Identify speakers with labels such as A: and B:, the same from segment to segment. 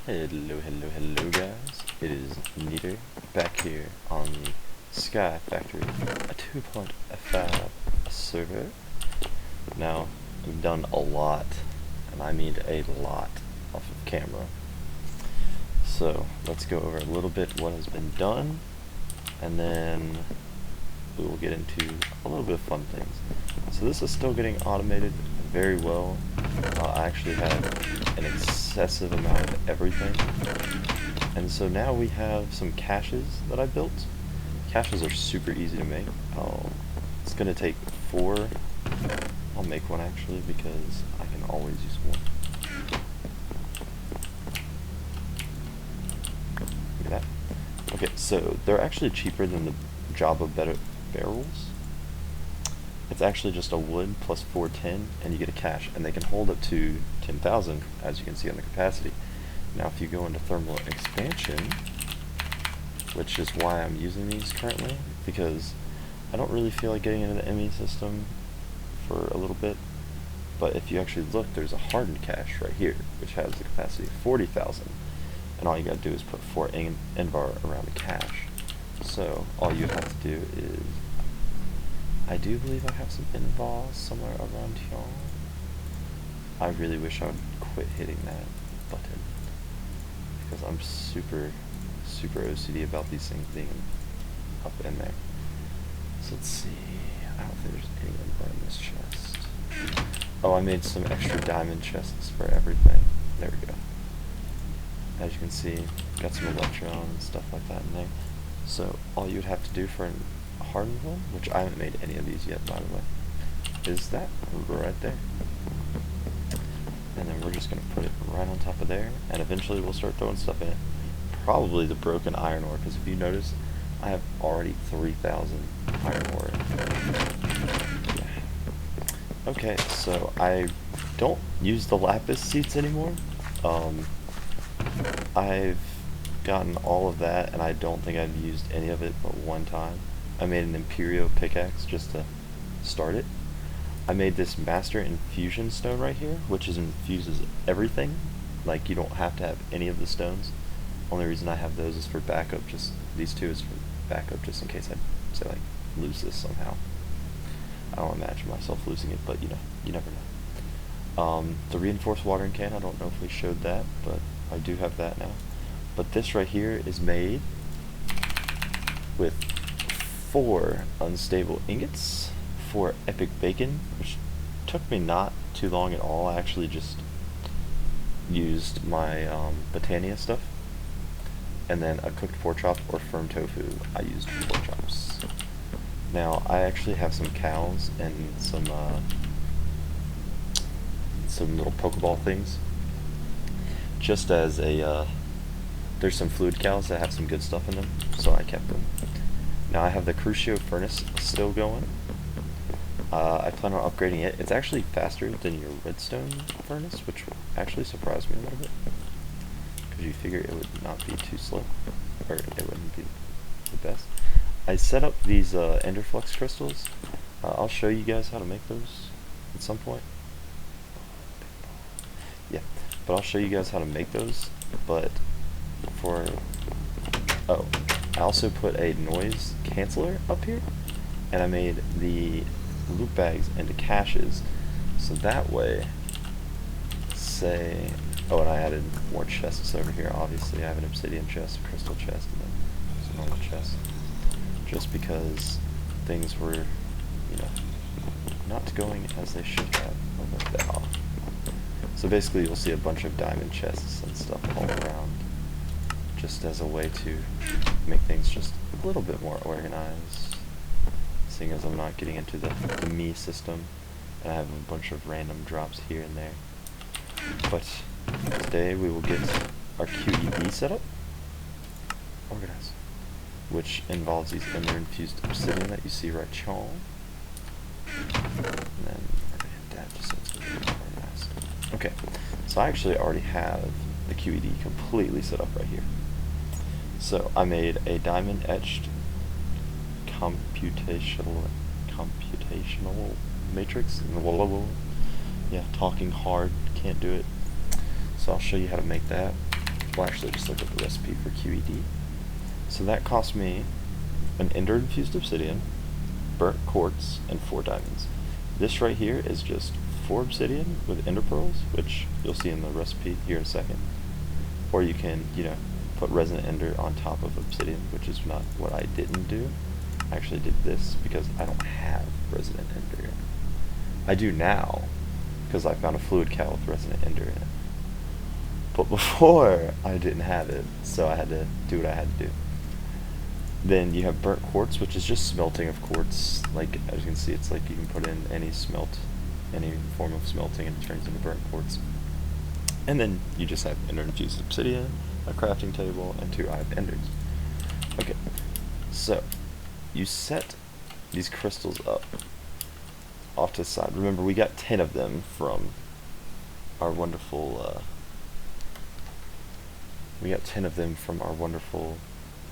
A: Hello guys, it is Neetor back here on the Sky Factory, a 2.5 server. Now, I've done a lot, and I mean a lot, off of camera. So, let's go over a little bit what has been done, and then we will get into a little bit of fun things. So this is still getting automated very well. I actually have an excessive amount of everything. And so now we have some caches that I built. Caches are super easy to make. It's going to take 4. I'll make one actually because I can always use one. Look at that. Okay, so they're actually cheaper than the Java barrels. It's actually just a wood plus 4 tin, and you get a cache, and they can hold up to 10,000, as you can see on the capacity. Now, if you go into thermal expansion, which is why I'm using these currently, because I don't really feel like getting into the ME system for a little bit, but if you actually look, there's a hardened cache right here, which has the capacity of 40,000, and all you gotta do is put 4 NVAR around the cache. So, all you have to do is, I do believe I have some NVAR somewhere around here. I really wish I would quit hitting that button, because I'm super OCD about these things being up in there. So let's see, I don't think there's any NVAR in this chest. Oh, I made some extra diamond chests for everything. There we go. As you can see, got some electron and stuff like that in there. So all you would have to do for an hardened one, which I haven't made any of these yet, by the way, is that right there. And then we're just going to put it right on top of there, and eventually we'll start throwing stuff in it. Probably the broken iron ore, because if you notice, I have already 3,000 iron ore. Yeah. Okay, so I don't use the lapis seeds anymore. I've gotten all of that, and I don't think I've used any of it but one time. I made an Imperio pickaxe just to start it. I made this master infusion stone right here, which infuses everything. Like, you don't have to have any of the stones. Only reason I have those is for backup. Just these two is for backup, just in case I say like lose this somehow. I don't imagine myself losing it, but you know, you never know. The reinforced watering can, I don't know if we showed that, but I do have that now. But this right here is made with 4 unstable ingots, 4 epic bacon, which took me not too long at all. I actually just used my Botania stuff, and then a cooked pork chop or firm tofu. I used pork chops. Now I actually have some cows and some little Pokeball things, just as a there's some fluid cows that have some good stuff in them, so I kept them. Now I have the Crucio furnace still going. I plan on upgrading it. It's actually faster than your redstone furnace, which actually surprised me a little bit, because you figure it would not be too slow, or it wouldn't be the best. I set up these Enderflux crystals. I'll show you guys how to make those at some point. Yeah, but I'll show you guys how to make those. But I also put a noise canceller up here, and I made the loot bags into caches, so that way, and I added more chests over here. Obviously I have an obsidian chest, a crystal chest, and then some normal chests, just because things were, you know, not going as they should have. So basically you'll see a bunch of diamond chests and stuff all around, just as a way to make things just a little bit more organized, seeing as I'm not getting into the me system, and I have a bunch of random drops here and there. But today we will get our QED set up, organized, which involves these ender infused obsidian that you see right here. And then we're gonna hit that just so it's gonna be organized. Okay, so I actually already have the QED completely set up right here. So I made a diamond etched computational matrix. Yeah, talking hard, can't do it. So I'll show you how to make that. Well, actually, just look at the recipe for QED. So that cost me an ender-infused obsidian, burnt quartz, and 4 diamonds. This right here is just 4 obsidian with ender pearls, which you'll see in the recipe here in a second. Or you can, put resonant ender on top of obsidian, which is not what I didn't do. I actually did this because I don't have resonant ender. I do now, because I found a fluid cow with resonant ender in it. But before, I didn't have it, so I had to do what I had to do. Then you have burnt quartz, which is just smelting of quartz. Like, as you can see, it's like you can put in any form of smelting, and it turns into burnt quartz. And then you just have ender-infused obsidian, a crafting table, and 2 eye of enders. Okay, so you set these crystals up off to the side. Remember, we got 10 of them from our wonderful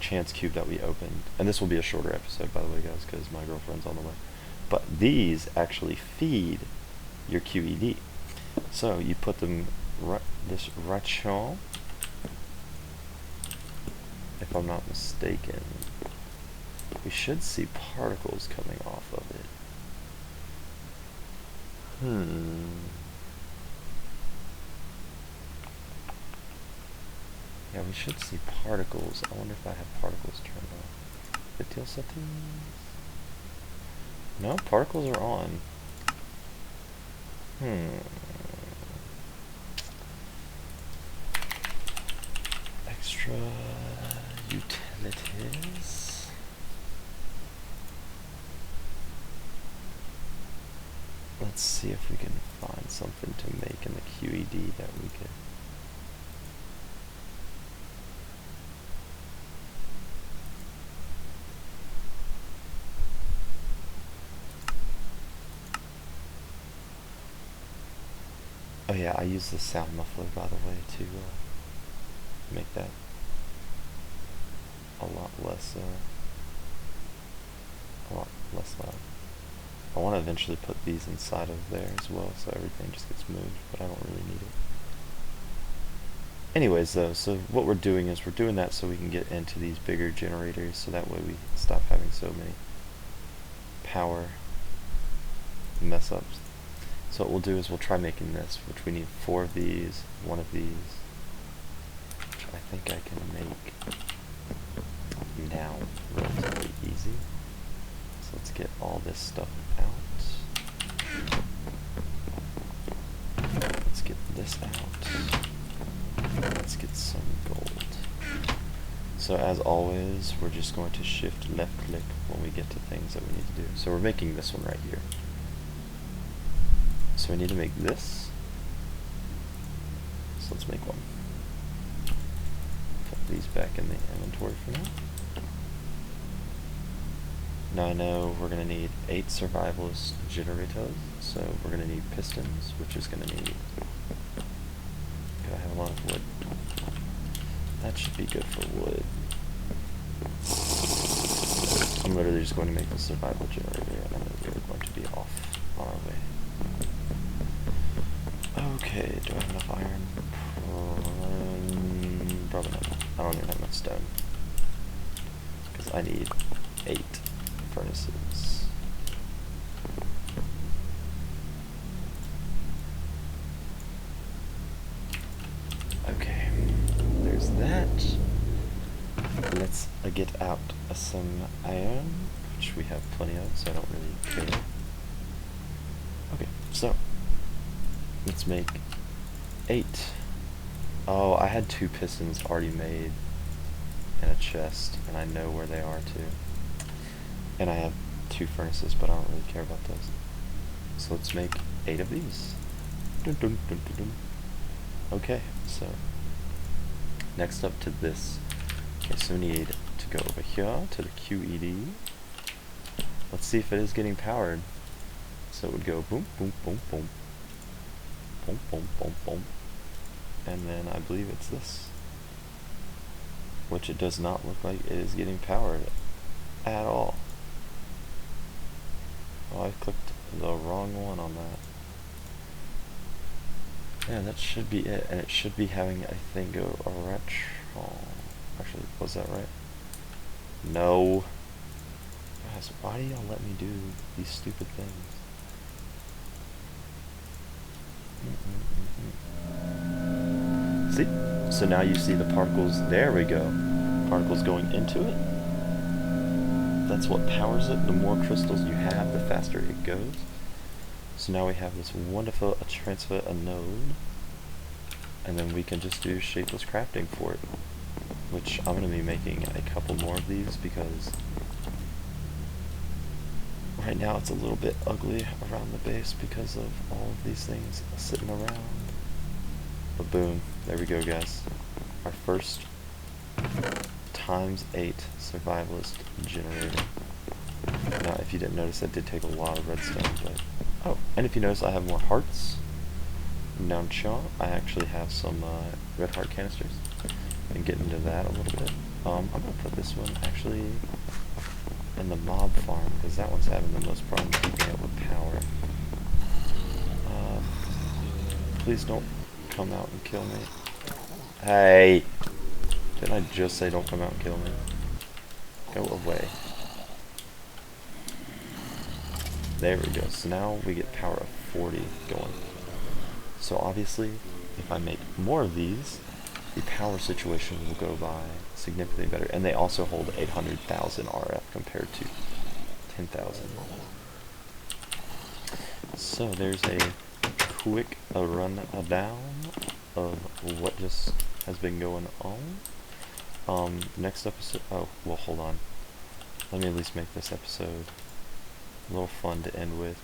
A: chance cube that we opened. And this will be a shorter episode, by the way, guys, because my girlfriend's on the way. But these actually feed your QED. So you put them this rachon, if I'm not mistaken. We should see particles coming off of it. Yeah, we should see particles. I wonder if I have particles turned on. Detail settings? No, particles are on. Extra utilities. Let's see if we can find something to make in the QED that we could. Oh yeah, I use the sound muffler, by the way, to make that a lot less loud. I want to eventually put these inside of there as well, so everything just gets moved, but I don't really need it. Anyways, though, so what we're doing is we're doing that so we can get into these bigger generators, so that way we stop having so many power mess ups. So what we'll do is we'll try making this, which we need 4 of these, 1 of these, which I think I can make now relatively easy. So let's get all this stuff out. Let's get this out. Let's get some gold. So as always, we're just going to shift left click when we get to things that we need to do. So we're making this one right here. So we need to make this. So let's make one. Put these back in the inventory for now. Now I know we're going to need 8 survivalist generators, so we're going to need pistons, which is going to need... Do I have a lot of wood? That should be good for wood. I'm literally just going to make the survival generator, and then we're going to be off on our way. Okay, do I have enough iron? Probably not. I don't even have enough stone. Because I need 8 furnaces. Okay, there's that. Let's get out some iron, which we have plenty of, so I don't really care. Okay, so let's make 8. Oh, I had 2 pistons already made in a chest, and I know where they are too. And I have 2 furnaces, but I don't really care about those. So let's make 8 of these. Dun, dun, dun, dun, dun. Okay, so next up to this. Okay, so we need to go over here to the QED. Let's see if it is getting powered. So it would go boom, boom, boom, boom. Boom, boom, boom, boom. And then I believe it's this. Which it does not look like it is getting powered at all. Oh, I clicked the wrong one on that. Yeah, that should be it, and it should be having, I think, a retro. Actually, was that right? No. Guys, why do y'all let me do these stupid things? See? So now you see the particles. There we go. Particles going into it. That's what powers it. The more crystals you have, the faster it goes. So now we have this wonderful transfer a node, and then we can just do shapeless crafting for it, which I'm going to be making a couple more of these because right now it's a little bit ugly around the base because of all of these things sitting around. But boom, there we go, guys. Our first ×8 survivalist generator. Now, if you didn't notice, that did take a lot of redstone, but oh, and if you notice, I have more hearts. Down chaw, I actually have some red heart canisters, and get into that a little bit. I'm gonna put this one actually in the mob farm because that one's having the most problem keeping up with power. Please don't come out and kill me. Hey, didn't I just say don't come out and kill me? Go away. There we go. So now we get power of 40 going. So obviously, if I make more of these, the power situation will go by significantly better. And they also hold 800,000 RF compared to 10,000. So there's a quick run down of what just has been going on. Next episode, oh, well, hold on. Let me at least make this episode a little fun to end with.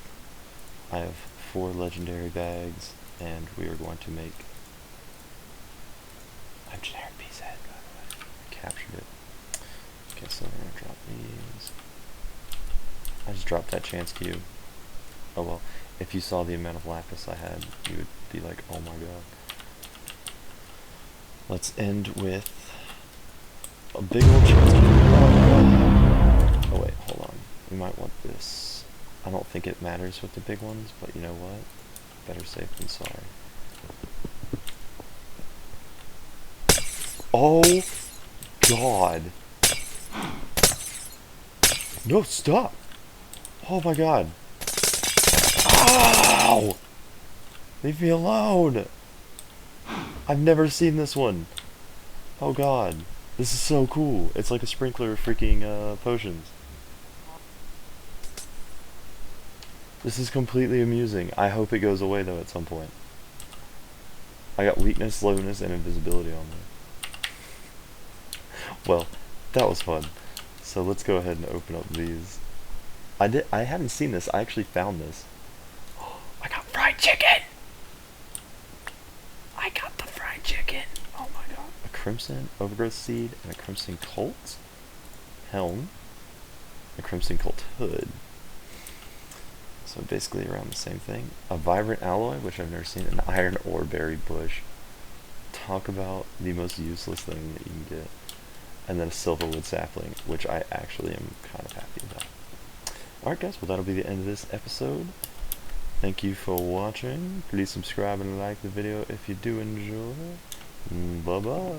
A: I have 4 legendary bags, and we are going to make a generic piece head, by the way. I captured it. Okay, so we're going to drop these. I just dropped that chance cube. Oh well, if you saw the amount of lapis I had, you would be like, oh my god. Let's end with a big old chance cube. Oh wait, hold on. We might want this. I don't think it matters with the big ones, but you know what? Better safe than sorry. Oh god. No, stop! Oh my god. Ow! Leave me alone! I've never seen this one. Oh god. This is so cool. It's like a sprinkler of freaking potions. This is completely amusing. I hope it goes away though at some point. I got weakness, slowness, and invisibility on there. Well, that was fun. So let's go ahead and open up these. I hadn't seen this. I actually found this. I got fried chicken! I got the fried chicken! Oh my god. A crimson overgrowth seed and a crimson colt helm. A crimson colt hood. So basically around the same thing. A vibrant alloy, which I've never seen. An iron ore berry bush. Talk about the most useless thing that you can get. And then a silverwood sapling, which I actually am kind of happy about. Alright guys, well that'll be the end of this episode. Thank you for watching. Please subscribe and like the video if you do enjoy. Bye bye.